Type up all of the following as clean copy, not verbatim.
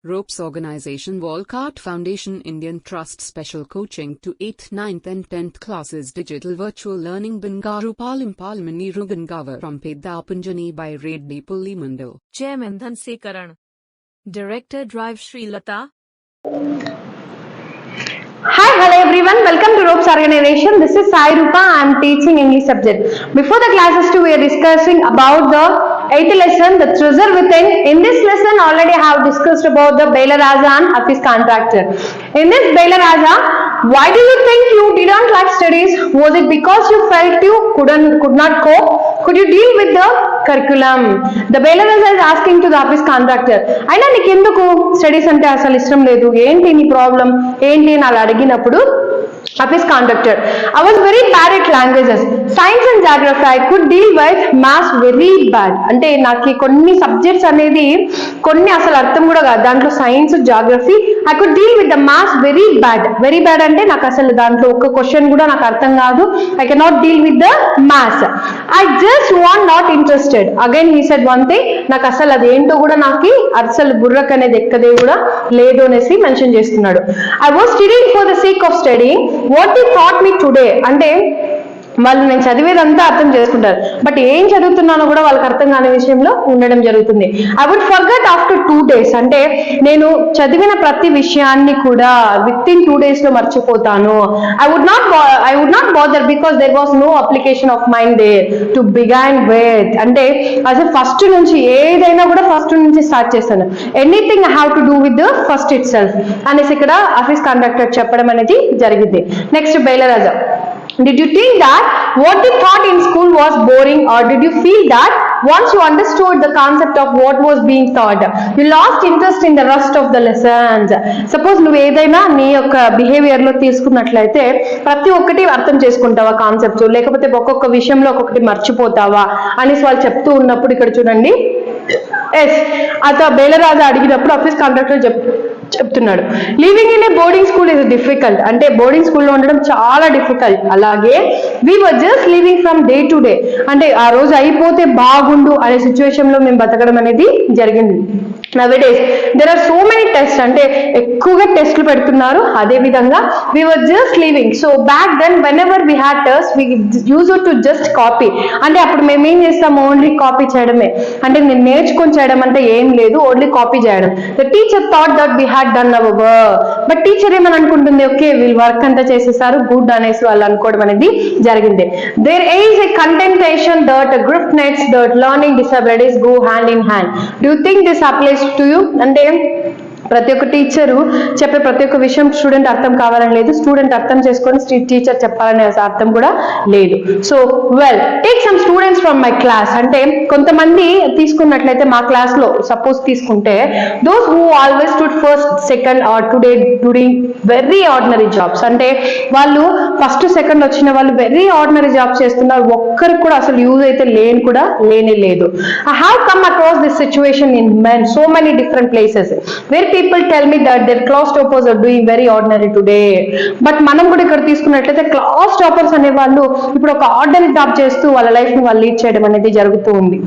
Ropes Organization Walcott Foundation Indian Trust Special Coaching to 8th, 9th and 10th classes Digital Virtual Learning Bangaru Palim Rugangavar from Pedapunjani by Reddy Pulli Mandal. Chairman Dhan Sekaran. Director Drive Sri Lata. Hi, hello everyone. Welcome to Ropes Organization. This is Sai Rupa. I am teaching English subject. Before the classes 2, we are discussing about the 8th lesson, the treasure within. In this lesson, already I have discussed about the Bela Raja and office contractor. In this Bela Raja, why do you think you didn't like studies? Was it because you felt you could not cope? Could you deal with the curriculum? The Bela Raja is asking to the office contractor. అయినా నీకు ఎందుకు studies అంటే అసలు ఇష్టం లేదు, ఏంటి నీ problem ఏంటి అని అలా అడిగినప్పుడు office contractor, I was very bad at languages, science and geography I could deal with, maths very bad. అంటే నాకు కొన్ని సబ్జెక్ట్స్ అనేది కొన్ని అసలు అర్థం కూడా కాదు, దాంట్లో science geography I could deal with the maths very bad అంటే నాకు అసలు దాంట్లో ఒక్క క్వశ్చన్ కూడా నాకు అర్థం కాదు. I cannot deal with the maths. I just want not interested. Again he said one thing, నాకు అసలు అది ఏంటో కూడా నాకు అసలు బుర్రకు అనేది ఎక్కదే కూడా లేదు అనేసి మెన్షన్ చేస్తున్నాడు. I was studying for the sake of studying. What they taught me today అంటే వాళ్ళు నేను చదివేదంతా అర్థం చేసుకుంటారు, బట్ ఏం చదువుతున్నానో కూడా వాళ్ళకి అర్థం కాని విషయంలో ఉండడం జరుగుతుంది. I would forget after 2 days. అంటే నేను చదివిన ప్రతి విషయాన్ని కూడా విత్ ఇన్ 2 days లో మర్చిపోతాను. I would not bother because there was no application of mind there to begin with. అంటే అసలు ఫస్ట్ నుంచి ఏదైనా కూడా ఫస్ట్ నుంచి స్టార్ట్ చేస్తాను. Anything I have to do with the first itself అనేసి ఇక్కడ ఆఫీస్ కాంట్రాక్టర్ చెప్పడం అనేది జరిగింది. Next Bailaraja, did you think that what you thought in school was boring, or did you feel that once you understood the concept of what was being taught you lost interest in the rest of the lessons? Suppose నువ్వు ఏదైనా నీ యొక్క behaviour లో తీసుకున్నట్లయితే ప్రతి ఒక్కటి అర్థం చేసుకుంటావా కాన్సెప్ట్స్, లేకపోతే ఒక్కొక్క విషయంలో ఒక్కొక్కటి మర్చిపోతావా అనేసి వాళ్ళు చెప్తూ ఉన్నప్పుడు ఇక్కడ చూడండి ఎస్ అత బేలరాజా అడిగినప్పుడు ఆఫీస్ కాంట్రాక్టర్ చెప్తున్నాడు, living in a boarding school is difficult. అంటే బోర్డింగ్ స్కూల్లో ఉండడం చాలా డిఫికల్ట్. అలాగే we were just living from day to day, అంటే ఆ రోజు అయిపోతే బాగుండు అనే సిచ్యువేషన్ లో మేము బతకడం అనేది జరిగింది. Nowadays there are so many test, అంటే ఎక్కువగా టెస్ట్లు పెడుతున్నారు. అదే విధంగా we were just living. So back then whenever we had test we use to just copy. అంటే అప్పుడు మేము ఏం చేస్తాము, ఓన్లీ కాపీ చేయడమే. అంటే నేను నేర్చుకొని చేయడం అంటే ఏం లేదు, ఓన్లీ కాపీ చేయడం. The teacher thought that we had done our work, but teacher ఏమని అనుకుంటుంది, ఓకే వీళ్ళు వర్క్ అంతా చేసేసారు గుడ్ అనేసి వాళ్ళు అనుకోవడం అనేది జరిగింది. There is a contention that group nets that learning disabilities go hand in hand. Do you think this applies to you? అంటే ప్రతి ఒక్క టీచరు చెప్పే ప్రతి ఒక్క విషయం స్టూడెంట్ అర్థం కావాలని లేదు, స్టూడెంట్ అర్థం చేసుకొని టీచర్ చెప్పాలనే అర్థం కూడా లేదు. So well take some students from my class. అంటే కొంతమంది తీసుకున్నట్లయితే మా క్లాస్ లో సపోజ్ తీసుకుంటే those who always stood first second are today doing very ordinary jobs. అంటే వాళ్ళు ఫస్ట్ సెకండ్ వచ్చిన వాళ్ళు వెరీ ఆర్డినరీ జాబ్స్ చేస్తున్నారు, ఒక్కరికి కూడా అసలు యూజ్ అయితే లేనే లేదు. I have come across this situation in so many different places where people tell me that their class toppers are doing very ordinary today. But మనం కూడా ఇక్కడ తీసుకున్నట్లయితే క్లాస్ టాపర్స్ అనే వాళ్ళు ఇప్పుడు ఒక ఆర్డినరీ జాబ్ చేస్తూ వాళ్ళ లైఫ్ ని వాళ్ళు లీడ్ చేయడం అనేది జరుగుతూ ఉంది.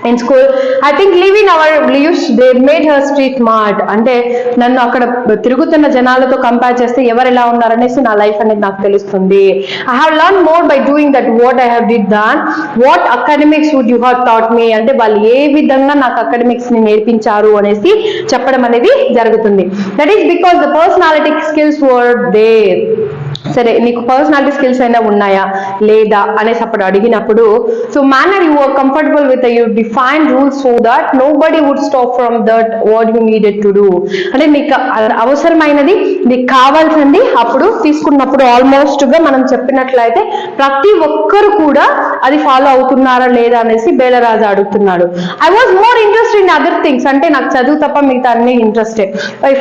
In school I think living our lives they made her street smart. అంటే నన్ను అక్కడ తిరుగుతున్న జనాలతో కంపేర్ చేస్తే ఎవరు ఎలా ఉన్నారనేసి నా లైఫ్ అనేది నాకు తెలుస్తుంది. I have learn more by doing that what I have did than what academics would you have taught me. అంటే వాళ్ళు ఏ విధంగా నాకు అకాడమిక్స్ ని నేర్పించారు అనేసి చెప్పడం అనేది జరుగుతుంది. That is because the personality skills were there. సరే నీకు పర్సనాలిటీ స్కిల్స్ అయినా ఉన్నాయా లేదా అనేసి అప్పుడు అడిగినప్పుడు so manner you are comfortable with you define rules so that nobody would stop from that what you needed to do. అంటే నీకు అవసరమైనది నీకు కావాల్సింది అప్పుడు తీసుకున్నప్పుడు ఆల్మోస్ట్ గా మనం చెప్పినట్లయితే ప్రతి ఒక్కరు కూడా అది ఫాలో అవుతున్నారా లేదా అనేసి బేలరాజా అడుగుతున్నాడు. I was more interest in other things. అంటే నాకు చదువు తప్ప మిగతా అన్ని interested.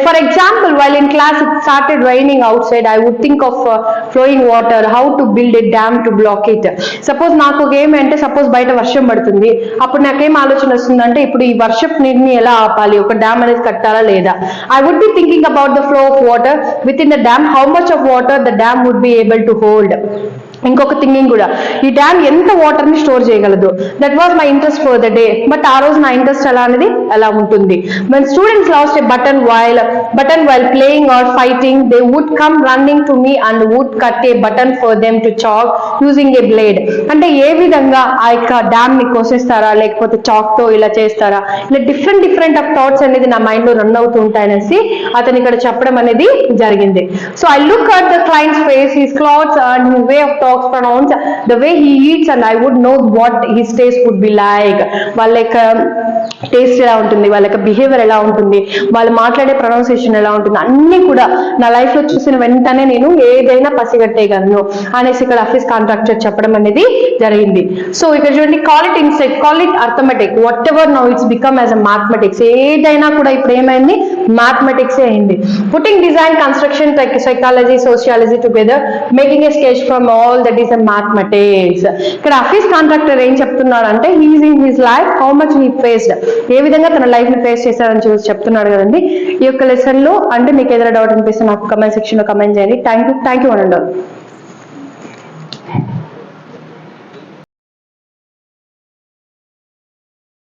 For example while in class it started raining outside I would think of flowing water, how to build a dam to block it. Suppose నాకు ఒక ఏమి అంటే సపోజ్ బయట వర్షం పడుతుంది, అప్పుడు నాకేం ఆలోచన వస్తుందంటే ఇప్పుడు ఈ వర్షపు నీటిని ఎలా ఆపాలి, ఒక డ్యామ్ అనేది కట్టాలా లేదా. I would be thinking about the flow of water within the dam, how much of water the dam would be able to hold. ఇంకొక థింకింగ్ కూడా, ఈ డ్యామ్ ఎంత ఎంత వాటర్ ని స్టోర్ చేయగలదు. That was my interest for the day. But ఆ రోజు నా ఇంట్రెస్ట్ ఎలా ఉంటుంది. When students lost a button while playing or fighting, they would come running to me and would cut a button for them to chalk using a blade. అంటే ఏ విధంగా ఆ యొక్క dam ని కోసేస్తారా లేకపోతే చాక్ తో ఇలా చేస్తారా, ఇలా డిఫరెంట్ ఆఫ్ థాట్స్ అనేది నా మైండ్ లో రన్ అవుతూ ఉంటాయనేసి అతను ఇక్కడ చెప్పడం అనేది జరిగింది. So I look at the client's face, his clothes and his way of talks pronounce, the way he eats, and I would know what his taste would be like. వాళ్ళ యొక్క taste ఎలా ఉంటుంది, వాళ్ళ యొక్క బిహేవియర్ ఎలా ఉంటుంది, వాళ్ళు మాట్లాడే ప్రొనౌన్సియేషన్ ఎలా ఉంటుంది, అన్ని కూడా నా లైఫ్ లో చూసిన వెంటనే నేను ఏదైనా పసిగట్టేయగలను అనేసి ఇక్కడ ఆఫీస్ కాంట్రాక్టర్ చెప్పడం అనేది జరిగింది. సో ఇక్కడ చూడండి, call it insight, call it arithmetic, whatever now it's become as a mathematics. ఏదైనా కూడా ఇప్పుడు ఏమైంది, మ్యాథమెటిక్స్ అయింది. Putting design, construction, psychology, sociology together, making a sketch from all that is a mathematics. ఇక్కడ office contractor ఏం చెప్తున్నాడు అంటే, he is in his life how much he faced, ఏ విధంగా తన లైఫ్ ని ఫేస్ చేశారని చూసి చెప్తున్నాడు కదండి. ఈ యొక్క లెసన్ లో అంటే మీకు ఏదైనా డౌట్ అనిపిస్తే నాకు కమెంట్ సెక్షన్ లో కమెంట్ చేయండి. Thank you and all.